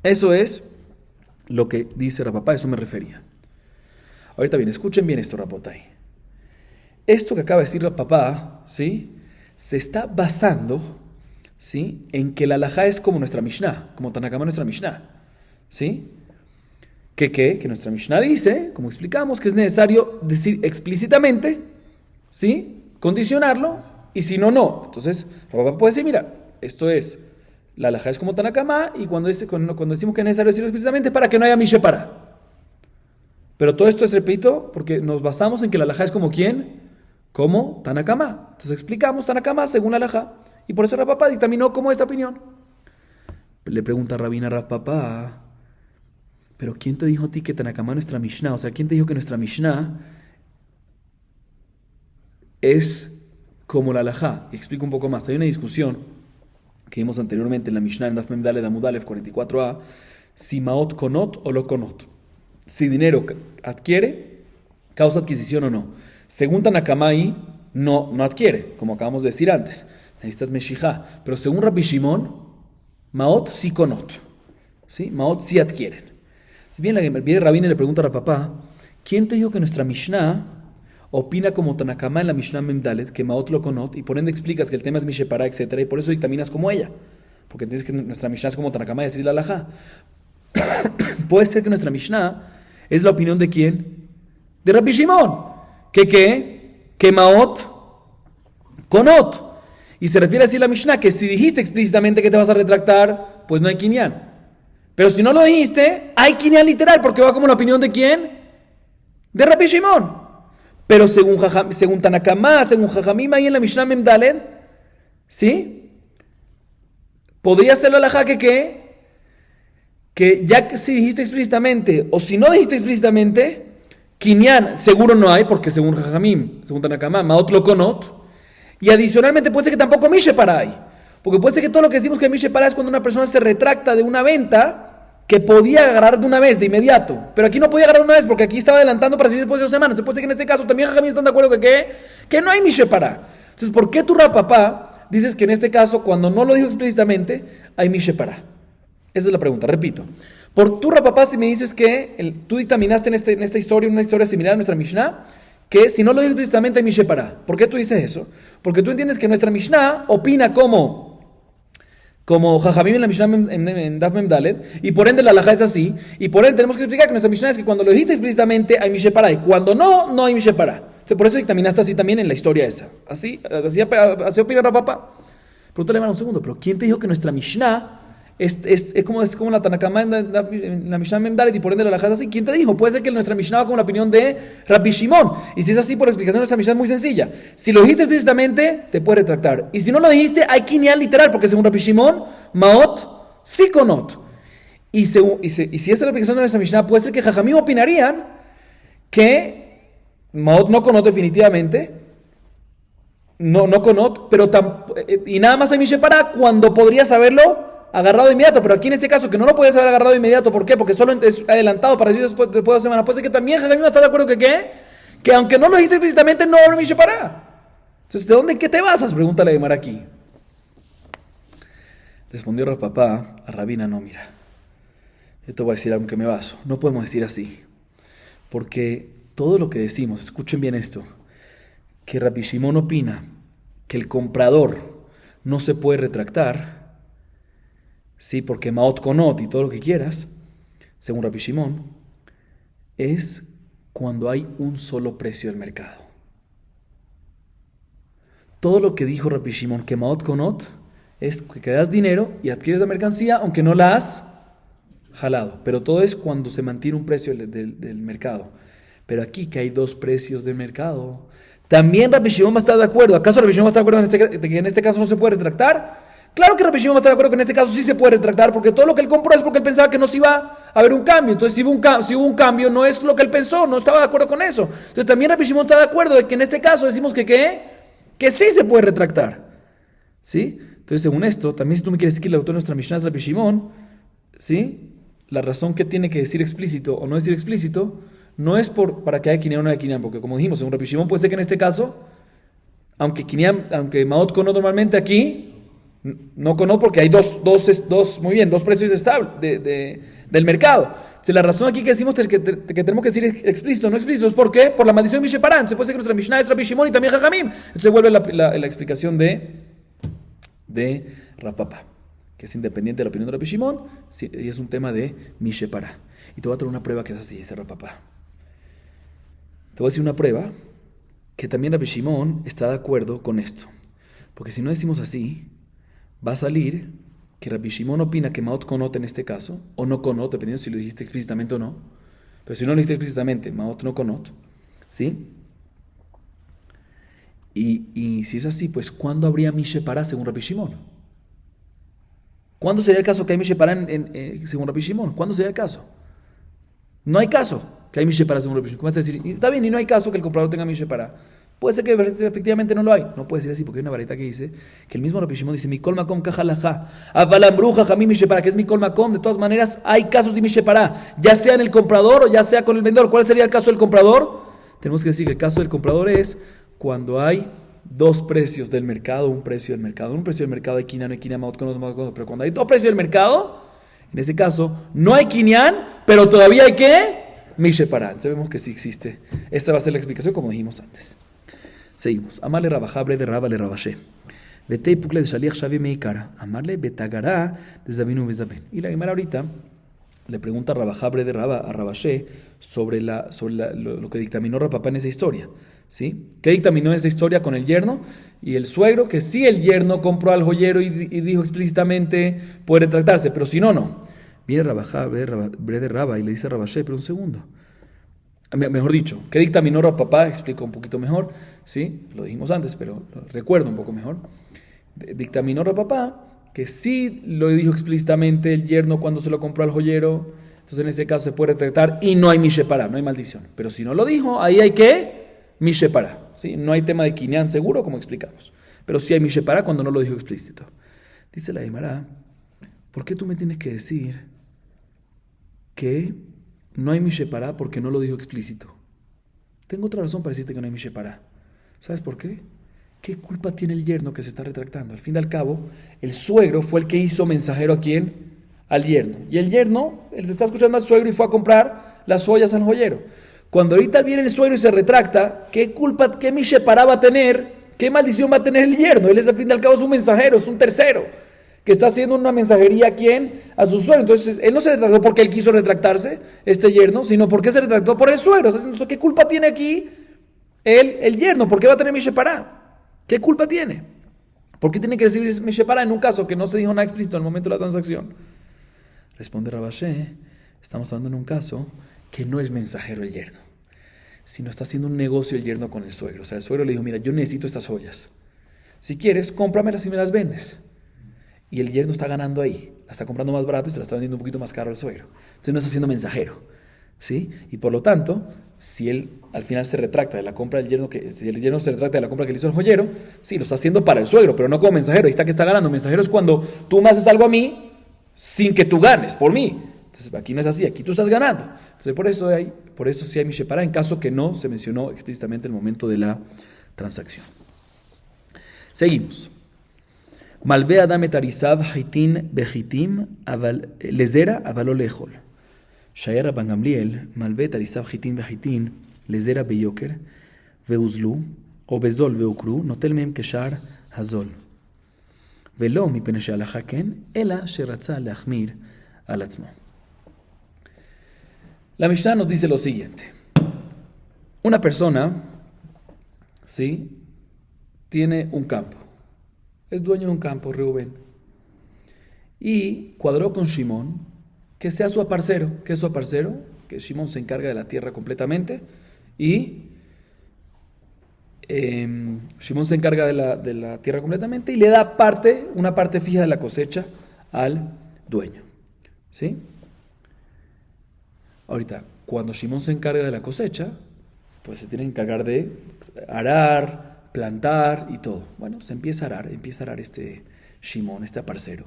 Eso es lo que dice Rav Papá, eso me refería. Ahorita bien, escuchen bien esto, Rapotay. Esto que acaba de decir Rav Papá, ¿sí?, se está basando, ¿sí?, en que la halajá es como nuestra Mishnah, como Tanna Kamá nuestra Mishnah. ¿Sí? Que nuestra Mishnah dice, como explicamos, que es necesario decir explícitamente, ¿sí?, condicionarlo, y si no, no. Entonces, Rav Papá puede decir, mira, esto es, la halajá es como Tanna Kamá, y cuando decimos que es necesario decirlo explícitamente, para que no haya mi Shepará. Pero todo esto es, repito, porque nos basamos en que la halajá es como ¿quién? Como Tanna Kamá. Entonces explicamos Tanna Kamá según la halajá, y por eso Rav Papá dictaminó como esta opinión. Le pregunta Rabina a Rav Papá, pero ¿quién te dijo a ti que Tanna Kamá nuestra Mishnah? O sea, ¿quién te dijo que nuestra Mishnah es como la halajá? Y explico un poco más. Hay una discusión que vimos anteriormente en la Mishnah, en Daf Mem Daled Amud Aleph 44a, si maot konot o lo konot. Si dinero adquiere, causa adquisición o no. Según Tanna Kamá ahí, no adquiere, como acabamos de decir antes. Necesitas meshijá. Pero según Rabbi Shimon, maot sí konot. ¿Sí? Maot sí adquieren. Viene Rabina y le pregunta a Rav Papá, ¿quién te dijo que nuestra Mishnah opina como Tanna Kamá en la Mishnah Mem Daled, que maot lo konot, y por ende explicas que el tema es mi Shepará, etc., y por eso dictaminas como ella? Porque entiendes que nuestra Mishnah es como Tanna Kamá y decir la halajá. Puede ser que nuestra Mishnah es la opinión de ¿quién? De Rabbi Shimon. Que maot konot. Y se refiere a decir la Mishnah que si dijiste explícitamente que te vas a retractar, pues no hay quinyan. Pero si no lo dijiste, hay quinyan literal, porque va como la opinión de ¿quién? De Rabbi Shimon. Pero según Tanakama, según Jajamim, ahí en la Mishnah Memdaled, ¿sí? Podría ser la halajá que ya que si dijiste explícitamente, o si no dijiste explícitamente, Kinyan seguro no hay, porque según Jajamim, según Tanakama, Maot lo conot, y adicionalmente puede ser que tampoco Mishepara hay, porque puede ser que todo lo que decimos que Mishepara es cuando una persona se retracta de una venta que podía agarrar de una vez, de inmediato, pero aquí no podía agarrar una vez, porque aquí estaba adelantando para seguir después de 2 semanas, entonces puede ser que en este caso también Jajamim están de acuerdo que no hay Mishepara. Entonces, ¿por qué tu Rapapá dices que en este caso, cuando no lo dijo explícitamente, hay Mishepara? Esa es la pregunta, repito. Por tu Rapapá, si me dices que tú dictaminaste en esta historia, una historia similar a nuestra Mishnah, que si no lo digo explícitamente hay Mishepara. ¿Por qué tú dices eso? Porque tú entiendes que nuestra Mishnah opina como Jajamim en la Mishnah en Daf Memdaled, y por ende la halajá es así, y por ende tenemos que explicar que nuestra Mishnah es que cuando lo dijiste explícitamente hay Mishepara, y cuando no, no hay Mishepara. Entonces por eso dictaminaste así también en la historia esa. Así opina Rapapá. Pregúntale, un segundo, pero ¿quién te dijo que nuestra Mishnah es como la Tanakama en la Mishnah Memdaled y por ende la halajá es así? ¿Quién te dijo? Puede ser que nuestra Mishnah va como la opinión de Rabbi Shimon. Y si es así, por explicación de nuestra Mishnah es muy sencilla. Si lo dijiste explícitamente, te puedes retractar. Y si no lo dijiste, hay Kinyan literal, porque según Rabbi Shimon, Maot, sí conot. Y si esa es la explicación de nuestra Mishnah, puede ser que Jajamim opinarían que Maot no conot definitivamente, no conot, pero y nada más hay Mishepara cuando podrías haberlo agarrado de inmediato, pero aquí en este caso que no lo puedes haber agarrado de inmediato, ¿por qué? Porque solo es adelantado para decir después de 2 semanas. Puede ser que también Jajamim está de acuerdo que aunque no lo dijiste explícitamente, no habrá Mishepara. Entonces, ¿qué te basas? Pregúntale a Gemara aquí. Respondió Rapapá a Rabina, no, mira, yo te voy a decir algo que me baso. No podemos decir así, porque todo lo que decimos, escuchen bien esto, que Rabbi Shimon opina que el comprador no se puede retractar, sí, porque Maot Konot y todo lo que quieras, según Rabbi Shimon, es cuando hay un solo precio del mercado. Todo lo que dijo Rabbi Shimon, que Maot Konot, es que das dinero y adquieres la mercancía aunque no la has jalado. Pero todo es cuando se mantiene un precio del mercado. Pero aquí que hay 2 precios del mercado, también Rabbi Shimon va a estar de acuerdo. ¿Acaso Rabbi Shimon va a estar de acuerdo que en este caso no se puede retractar? Claro que Rabbi Shimon va a estar de acuerdo que en este caso sí se puede retractar, porque todo lo que él compró es porque él pensaba que no se iba a haber un cambio. Entonces, si hubo un cambio, no es lo que él pensó, no estaba de acuerdo con eso. Entonces, también Rabbi Shimon está de acuerdo de que en este caso decimos que sí se puede retractar. ¿Sí? Entonces, según esto, también si tú me quieres decir que el autor de nuestra Mishnah es Rabbi Shimon, ¿sí? La razón que tiene que decir explícito o no decir explícito no es para que haya Kinyan o no haya Kinyan, porque como dijimos, según Rabbi Shimon puede ser que en este caso, aunque Maot Konot normalmente aquí no conozco porque hay dos precios estables del mercado. Si la razón aquí que decimos que tenemos que decir explícito, no explícito, es ¿por qué? Por la maldición de Mishepara. Entonces puede ser que nuestra Mishnah es Rabbi Shimon y también Jajamim. Entonces vuelve la explicación de Rapapá, que es independiente de la opinión de Rabbi Shimon, y es un tema de Mishepara. Y te voy a traer una prueba que es así, dice Rapapá. Te voy a decir una prueba que también Rabbi Shimon está de acuerdo con esto. Porque si no decimos así, va a salir que Rabbi Shimon opina que Maot Konot en este caso, o no Konot, dependiendo si lo dijiste explícitamente o no, pero si no lo dijiste explícitamente, Maot no Konot, ¿sí? Y si es así, pues ¿cuándo habría Mishepara según Rabbi Shimon? ¿Cuándo sería el caso que hay Mishepara según Rabbi Shimon? ¿Cuándo sería el caso? No hay caso que hay Mishepara según Rabbi Shimon. ¿Cómo vas a decir? Está bien, y no hay caso que el comprador tenga Mishepara. Puede ser que efectivamente no lo hay. No puede ser así, porque hay una varita que dice que el mismo Rabbi Shimon dice Mikol Makom Kajalajá, Avalambruja Jamí Mishepara, que es Mikol Makom. De todas maneras, hay casos de Mishepara, ya sea en el comprador o ya sea con el vendedor. ¿Cuál sería el caso del comprador? Tenemos que decir que el caso del comprador es cuando hay 2 precios del mercado, un precio del mercado. Un precio del mercado hay Kinyan, no hay Kinyan, Maot Konot, pero cuando hay 2 precios del mercado, en ese caso, no hay Kinyan, pero todavía hay ¿qué? Mishepara. Sabemos que sí existe. Esta va a ser la explicación como dijimos antes. Seguimos. Amarle Rabajá, bre de Raba le Rabashe. Vete y pukle de Shaliach Shavi Meikara. Amarle Betagara de Zavinu Bezaben. Y la Gemara ahorita le pregunta a Rabajá, bre de Raba a Rabashe sobre lo que dictaminó Rapapá en esa historia. ¿Sí? ¿Qué dictaminó en esa historia con el yerno y el suegro? Que sí, el yerno compró al joyero y dijo explícitamente puede retractarse, pero si no, no. Viene Rabajá, bre de Raba y le dice a Rabashe, pero un segundo. Mejor dicho, ¿qué dictaminó Rav Papá? Explico un poquito mejor, ¿sí? Lo dijimos antes, pero lo recuerdo un poco mejor. Dictaminó Rav Papá que sí lo dijo explícitamente el yerno cuando se lo compró al joyero, entonces en ese caso se puede retractar y no hay mishepará, no hay maldición. Pero si no lo dijo, ahí hay que mishepará, ¿sí? No hay tema de quinián seguro, como explicamos. Pero sí hay mishepará cuando no lo dijo explícito. Dice la Gemara, ¿por qué tú me tienes que decir que no hay mishepará porque no lo dijo explícito? Tengo otra razón para decirte que no hay mishepará. ¿Sabes por qué? ¿Qué culpa tiene el yerno que se está retractando? Al fin y al cabo, el suegro fue el que hizo mensajero ¿a quién? Al yerno. Y el yerno, él está escuchando al suegro y fue a comprar las joyas al joyero. Cuando ahorita viene el suegro y se retracta, ¿qué culpa, qué mishepará va a tener? ¿Qué maldición va a tener el yerno? Él es al fin y al cabo es un mensajero, es un tercero, que está haciendo una mensajería ¿a quién? A su suegro. Entonces, él no se retractó porque él quiso retractarse, este yerno, sino porque se retractó por el suegro. Entonces, ¿qué culpa tiene aquí el yerno? ¿Por qué va a tener mishepará? ¿Qué culpa tiene? ¿Por qué tiene que decir mishepará en un caso que no se dijo nada explícito al momento de la transacción? Responde Rabashé, estamos hablando en un caso que no es mensajero el yerno, sino está haciendo un negocio el yerno con el suegro. O sea, el suegro le dijo, mira, yo necesito estas joyas. Si quieres, cómpramelas y me las vendes. Y el yerno está ganando ahí. La está comprando más barato y se la está vendiendo un poquito más caro al suegro. Entonces no está haciendo mensajero, ¿sí? Y por lo tanto, si él al final se retracta de la compra del yerno, si el yerno se retracta de la compra que le hizo el joyero, sí, lo está haciendo para el suegro, pero no como mensajero. Ahí está que está ganando. Mensajero es cuando tú me haces algo a mí sin que tú ganes por mí. Entonces aquí no es así, aquí tú estás ganando. Entonces por eso sí hay mishepará en caso que no se mencionó explícitamente el momento de la transacción. Seguimos. Malve adam et arisav hitin behitim lezera avalo lechol. Shaya Rabban Gamliel malve et arisav hitin behitin lezera beyoker veuzlu o bezol veukru notel mehem keshar hazol. Velo mipene she'alacha ken ela sheratza leachmir al atzmo. La Mishnah nos dice lo siguiente. Una persona, ¿sí?, tiene un campo. Es dueño de un campo, Reubén. Y cuadró con Shimón que sea su aparcero. ¿Qué es su aparcero? Que Shimón se encarga de la tierra completamente. Y Shimón se encarga de la tierra completamente y le da una parte fija de la cosecha al dueño. ¿Sí? Ahorita, cuando Shimón se encarga de la cosecha, pues se tiene que encargar de arar, plantar y todo. Bueno, se empieza a arar este Shimón, este aparcero.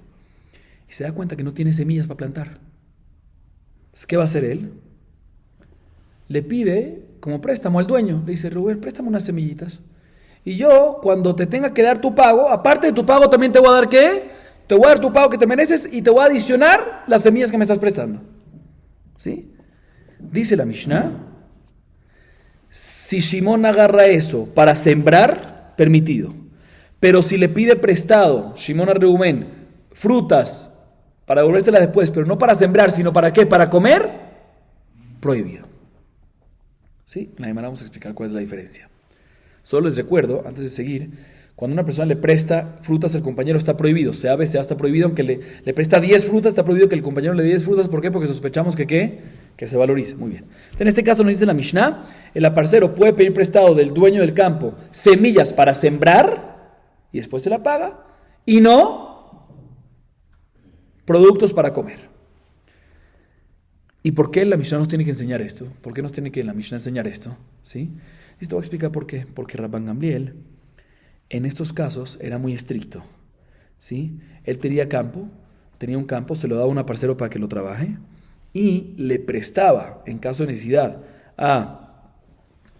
Y se da cuenta que no tiene semillas para plantar. Entonces, ¿qué va a hacer él? Le pide como préstamo al dueño. Le dice, Rubén, préstame unas semillitas. Y yo, cuando te tenga que dar tu pago, aparte de tu pago, también te voy a dar ¿qué? Te voy a dar tu pago que te mereces y te voy a adicionar las semillas que me estás prestando. ¿Sí? Dice la Mishnah, si Shimón agarra eso para sembrar, permitido. Pero si le pide prestado, Shimón a Reubén, frutas, para devolvérselas después, pero no para sembrar, sino para ¿qué? Para comer, prohibido. ¿Sí? En la semana vamos a explicar cuál es la diferencia. Solo les recuerdo, antes de seguir, cuando una persona le presta frutas al compañero está prohibido. Se está prohibido, aunque le presta 10 frutas, está prohibido que el compañero le dé 10 frutas. ¿Por qué? Porque sospechamos que ¿qué? Que se valorice. Muy bien. Entonces, en este caso nos dice la Mishnah, el aparcero puede pedir prestado del dueño del campo semillas para sembrar y después se la paga, y no productos para comer. ¿Y por qué la Mishnah nos tiene que enseñar esto? ¿Por qué nos tiene que la Mishnah enseñar esto? ¿Sí? Y te voy a explicar por qué. Porque Rabban Gamliel en estos casos era muy estricto. ¿Sí? Él tenía un campo, se lo daba a un aparcero para que lo trabaje y le prestaba, en caso de necesidad, a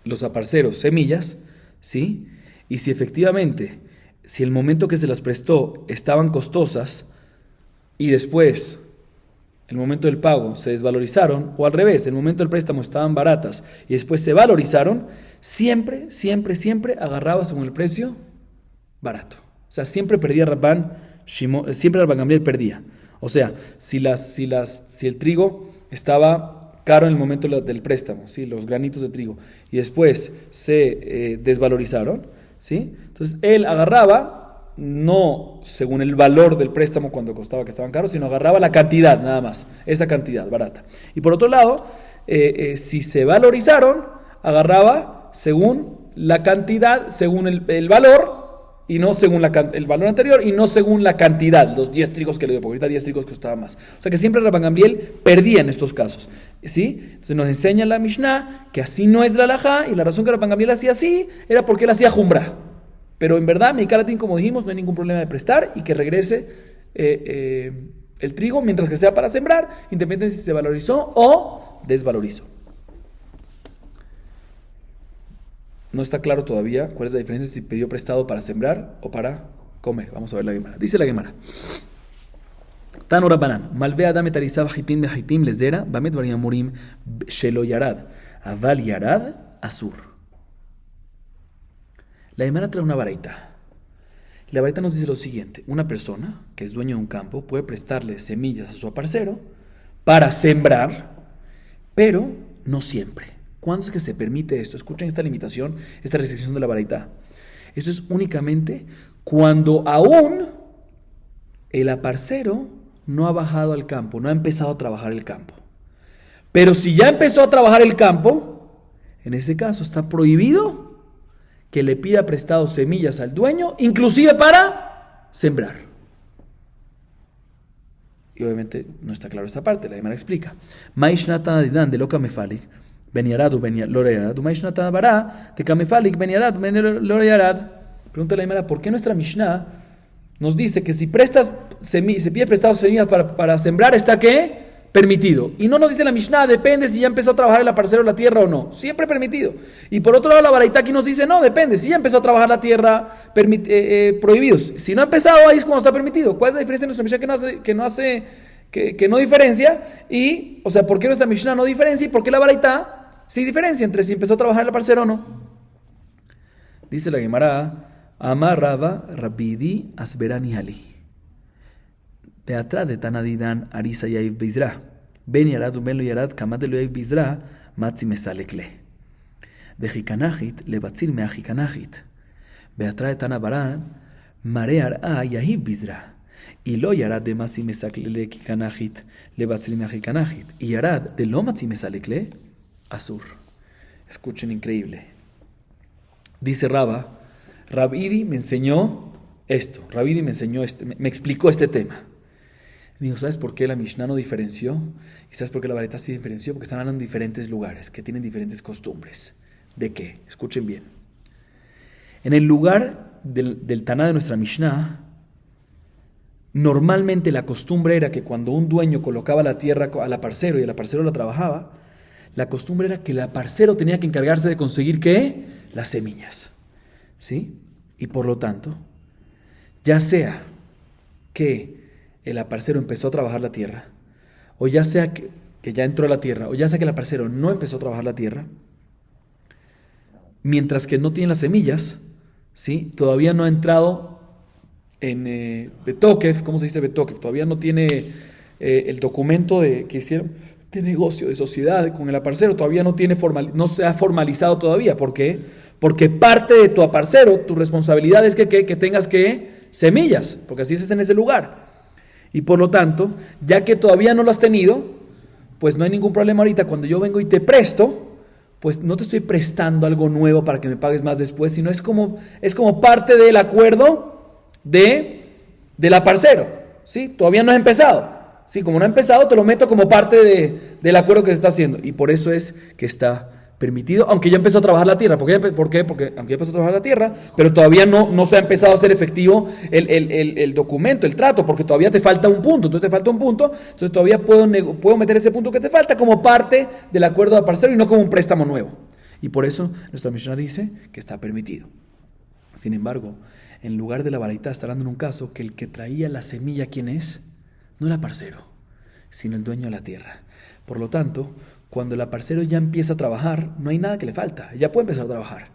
los aparceros semillas, ¿sí? Y si efectivamente, si el momento que se las prestó estaban costosas y después, el momento del pago, se desvalorizaron, o al revés, el momento del préstamo estaban baratas y después se valorizaron, siempre agarraba según el precio barato. O sea, siempre perdía Rabban Gamliel perdía. O sea, si el trigo estaba caro en el momento del préstamo, ¿sí? Los granitos de trigo, y después se desvalorizaron, ¿sí? Entonces él agarraba, no según el valor del préstamo cuando costaba que estaban caros, sino agarraba la cantidad nada más, esa cantidad barata. Y por otro lado, si se valorizaron, agarraba según la cantidad, según el valor, y no según el valor anterior, y no según la cantidad, los 10 trigos que le dio, porque ahorita 10 trigos costaba más. O sea que siempre Rabban Gamliel perdía en estos casos, ¿sí? Entonces nos enseña la Mishnah que así no es la halajá, y la razón que Rabban Gamliel hacía así era porque él hacía jumbra. Pero en verdad, Meikaratin, como dijimos, no hay ningún problema de prestar y que regrese el trigo mientras que sea para sembrar, independientemente si se valorizó o desvalorizó. No está claro todavía cuál es la diferencia si pidió prestado para sembrar o para comer. Vamos a ver la Gemara. Dice la Gemara: Tano Rabbanan, Malve Adam et Arisav Hitim Behitim Lezera, Bamet Variamurim Shelo Yarad, Aval Yarad Asur. La Gemara trae una baraita. La baraita nos dice lo siguiente: una persona que es dueño de un campo puede prestarle semillas a su aparcero para sembrar, pero no siempre. ¿Cuándo es que se permite esto? Escuchen esta limitación, esta restricción de la baraita. Esto es únicamente cuando aún el aparcero no ha bajado al campo, no ha empezado a trabajar el campo. Pero si ya empezó a trabajar el campo, en ese caso está prohibido que le pida prestado semillas al dueño, inclusive para sembrar. Y obviamente no está claro esta parte, la Gemara explica. Maishnata didan de loca mefalik. Beniarad, Lorearad, Maishnata Bará, de Kamefalik, Beniarad, Lorearad. Pregunta la Gemara, ¿por qué nuestra Mishnah nos dice que si se pide prestado semillas para sembrar, está ¿qué? Permitido? Y no nos dice la Mishnah, depende si ya empezó a trabajar el aparcero la tierra o no. Siempre permitido. Y por otro lado, la Baraita aquí nos dice, no, depende, si ya empezó a trabajar la tierra, prohibidos. Si no ha empezado, ahí es cuando está permitido. ¿Cuál es la diferencia de nuestra Mishnah que no diferencia? Y, o sea, ¿por qué nuestra Mishnah no diferencia? ¿Y por qué la Baraita sí diferencia entre si empezó a trabajar el aparcero o no? Dice la Gemara: Amarraba Rabidi Asberani Ali. Beatra de Tanadidan Arisa Yaiv Bizra. Ben Yarad Umelo Yarad Kamad de Loev Bizra Matzi Mesalekle. Bejikanahit Lebatzil Meajikanahit. Beatra de Tanabaran Marear A Yahiv Bizra. Y lo Yarad de Matzi Mesalekle Kikanahit Lebatzil Meajikanahit. Y Yarad de lo Matzi Mesalekle Asur. Escuchen, increíble. Dice Rabidi me enseñó esto. Rabidi me enseñó me explicó este tema. Me dijo, ¿sabes por qué la Mishnah no diferenció? ¿Y sabes por qué la Baraita sí diferenció? Porque están hablando en diferentes lugares, que tienen diferentes costumbres. ¿De qué? Escuchen bien. En el lugar del Taná de nuestra Mishnah, normalmente la costumbre era que cuando un dueño colocaba la tierra al aparcero y el aparcero la trabajaba, la costumbre era que el aparcero tenía que encargarse de conseguir ¿qué? Las semillas. ¿Sí? Y por lo tanto, ya sea que el aparcero empezó a trabajar la tierra, o ya sea que ya entró a la tierra, o ya sea que el aparcero no empezó a trabajar la tierra, mientras que no tiene las semillas, ¿sí? Todavía no ha entrado en Betokef. ¿Cómo se dice Betokef? Todavía no tiene el documento que hicieron de negocio, de sociedad con el aparcero, todavía no se ha formalizado todavía. ¿Por qué? Porque parte de tu aparcero, tu responsabilidad es que tengas semillas, porque así es en ese lugar. Y por lo tanto, ya que todavía no lo has tenido, pues no hay ningún problema ahorita. Cuando yo vengo y te presto, pues no te estoy prestando algo nuevo para que me pagues más después, sino es como parte del acuerdo del aparcero, ¿sí? Todavía no has empezado. Sí, como no ha empezado, te lo meto como parte del acuerdo que se está haciendo. Y por eso es que está permitido, aunque ya empezó a trabajar la tierra. ¿Por qué? Porque aunque ya empezó a trabajar la tierra, pero todavía no se ha empezado a hacer efectivo el documento, el trato, porque todavía te falta un punto. Entonces te falta un punto, entonces todavía puedo meter ese punto que te falta como parte del acuerdo de aparcero y no como un préstamo nuevo. Y por eso nuestra Mishnah dice que está permitido. Sin embargo, en lugar de la baraita está hablando en un caso que el que traía la semilla, ¿quién es? No el aparcero, sino el dueño de la tierra. Por lo tanto, cuando el aparcero ya empieza a trabajar, no hay nada que le falta. Ya puede empezar a trabajar.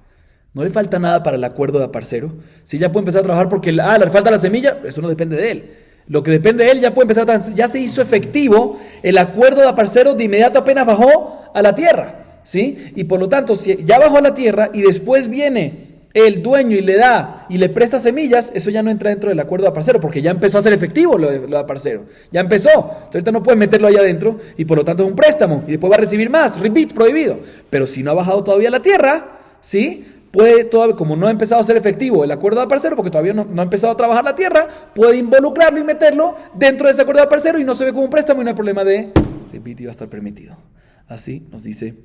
No le falta nada para el acuerdo de aparcero. Si ya puede empezar a trabajar porque le falta la semilla, eso no depende de él. Lo que depende de él ya puede empezar a trabajar. Ya se hizo efectivo el acuerdo de aparcero de inmediato apenas bajó a la tierra, ¿sí? Y por lo tanto, si ya bajó a la tierra y después viene el dueño y le da y le presta semillas, eso ya no entra dentro del acuerdo de aparcero, porque ya empezó a ser efectivo lo de aparcero. Ya empezó. Entonces, ahorita no puede meterlo allá adentro y por lo tanto es un préstamo y después va a recibir más. Repeat, prohibido. Pero si no ha bajado todavía la tierra, ¿sí? Puede todavía, como no ha empezado a ser efectivo el acuerdo de aparcero, porque todavía no ha empezado a trabajar la tierra, puede involucrarlo y meterlo dentro de ese acuerdo de aparcero y no se ve como un préstamo y no hay problema de repeat y va a estar permitido. Así nos dice.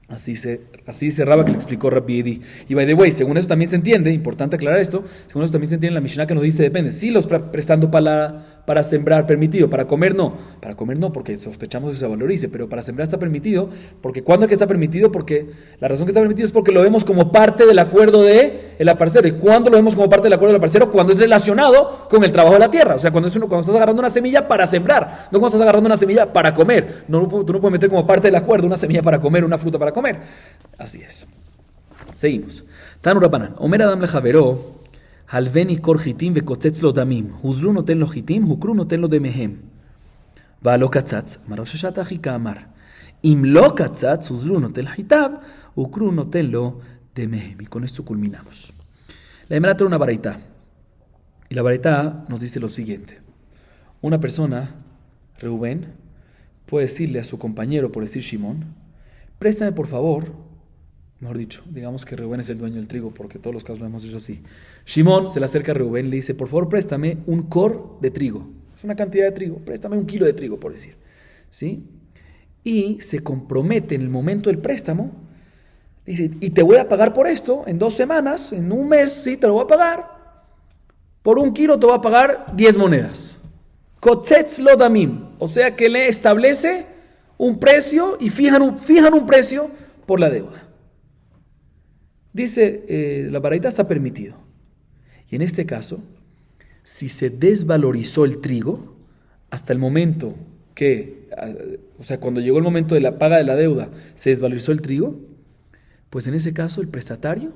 Así dice Raba que le explicó Rabbi Edi. Y by the way, según eso también se entiende, importante aclarar esto, según eso también se entiende en la Mishnah que nos dice, depende, si los prestando para sembrar permitido, para comer no, porque sospechamos que se valorice, pero para sembrar está permitido, porque ¿cuándo es que está permitido? Porque la razón que está permitido es porque lo vemos como parte del acuerdo de el aparcero. ¿Y cuándo lo vemos como parte del acuerdo del aparcero? Cuando es relacionado con el trabajo de la tierra, o sea, cuando estás agarrando una semilla para sembrar, no cuando estás agarrando una semilla para comer. Tú no puedes meter como parte del acuerdo una semilla para comer, una fruta para comer. Así es. Seguimos. Tanu Rabanan. Omer Adam lejaveró, halveni kor hitim vekotzetz lo damim. Huzlu noten lo hitim, hukru noten lo demehem. Va lo katzatz, maro sheshat achika amar. Im lo katzatz, huzlu noten hitab, hukru noten lo demehem. Y con esto culminamos. La Emara trae una baraita. Y la baraita nos dice lo siguiente. Una persona, Reubén, puede decirle a su compañero, por decir Shimón, préstame por favor, mejor dicho, digamos que Reubén es el dueño del trigo, porque todos los casos lo hemos hecho así. Shimón se le acerca a Reubén, le dice, por favor préstame un cor de trigo. Es una cantidad de trigo, préstame 1 kilo de trigo, por decir. ¿Sí? Y se compromete en el momento del préstamo, dice, y te voy a pagar por esto en 2 semanas, en 1 mes, sí, te lo voy a pagar. Por 1 kilo te voy a pagar 10 monedas. Kotzetz lo damim, o sea que le establece un precio y fijan un precio por la deuda. Dice, la baraita está permitido. Y en este caso, si se desvalorizó el trigo, hasta el momento que, o sea, cuando llegó el momento de la paga de la deuda, se desvalorizó el trigo, pues en ese caso el prestatario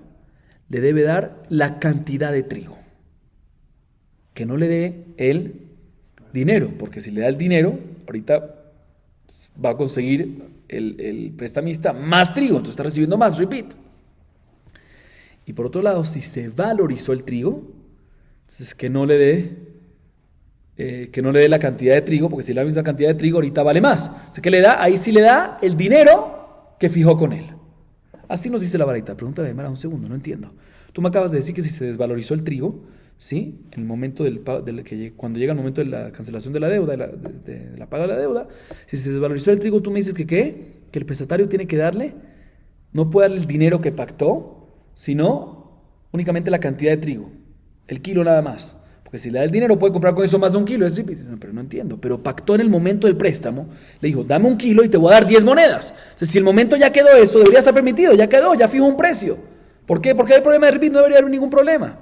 le debe dar la cantidad de trigo. Que no le dé el dinero, porque si le da el dinero, ahorita va a conseguir el prestamista más trigo, entonces está recibiendo más, repeat. Y por otro lado, si se valorizó el trigo, entonces que no le dé la cantidad de trigo, porque si le da la misma cantidad de trigo, ahorita vale más. Entonces, ¿qué le da? Ahí sí le da el dinero que fijó con él. Así nos dice la baraita. Pregúntale de Mara un segundo, no entiendo. Tú me acabas de decir que si se desvalorizó el trigo, ¿sí? En el momento cuando llega el momento de la cancelación de la deuda, de la paga de la deuda, si se desvalorizó el trigo, tú me dices que ¿qué? Que el prestatario tiene que darle, no puede darle el dinero que pactó, sino únicamente la cantidad de trigo, el kilo nada más. Porque si le da el dinero puede comprar con eso más de 1 kilo. Pero no entiendo. Pero pactó en el momento del préstamo, le dijo, dame 1 kilo y te voy a dar 10 monedas. Entonces, si el momento ya quedó eso, debería estar permitido, ya quedó, ya fijó un precio. ¿Por qué? Porque hay problema de repeat, no debería haber ningún problema.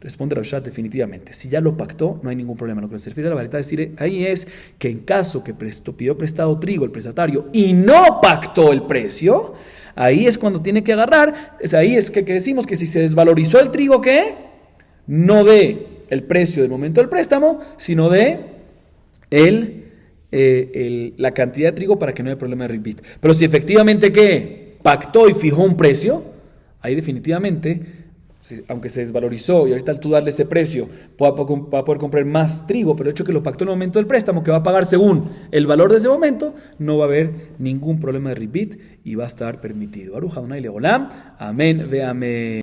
Responde Rashad definitivamente. Si ya lo pactó, no hay ningún problema. Lo que se refiere a la baraita decir ahí es que en caso que pidió prestado trigo el prestatario y no pactó el precio, ahí es cuando tiene que agarrar. Ahí es que decimos que si se desvalorizó el trigo, ¿qué? No de el precio del momento del préstamo, sino de la cantidad de trigo para que no haya problema de repeat. Pero si efectivamente ¿qué? Pactó y fijó un precio, ahí definitivamente, aunque se desvalorizó y ahorita al tú darle ese precio va a poder comprar más trigo, pero el hecho que lo pactó en el momento del préstamo, que va a pagar según el valor de ese momento, no va a haber ningún problema de repeat y va a estar permitido. Baruch Adonai Leolam. Amén ve amén.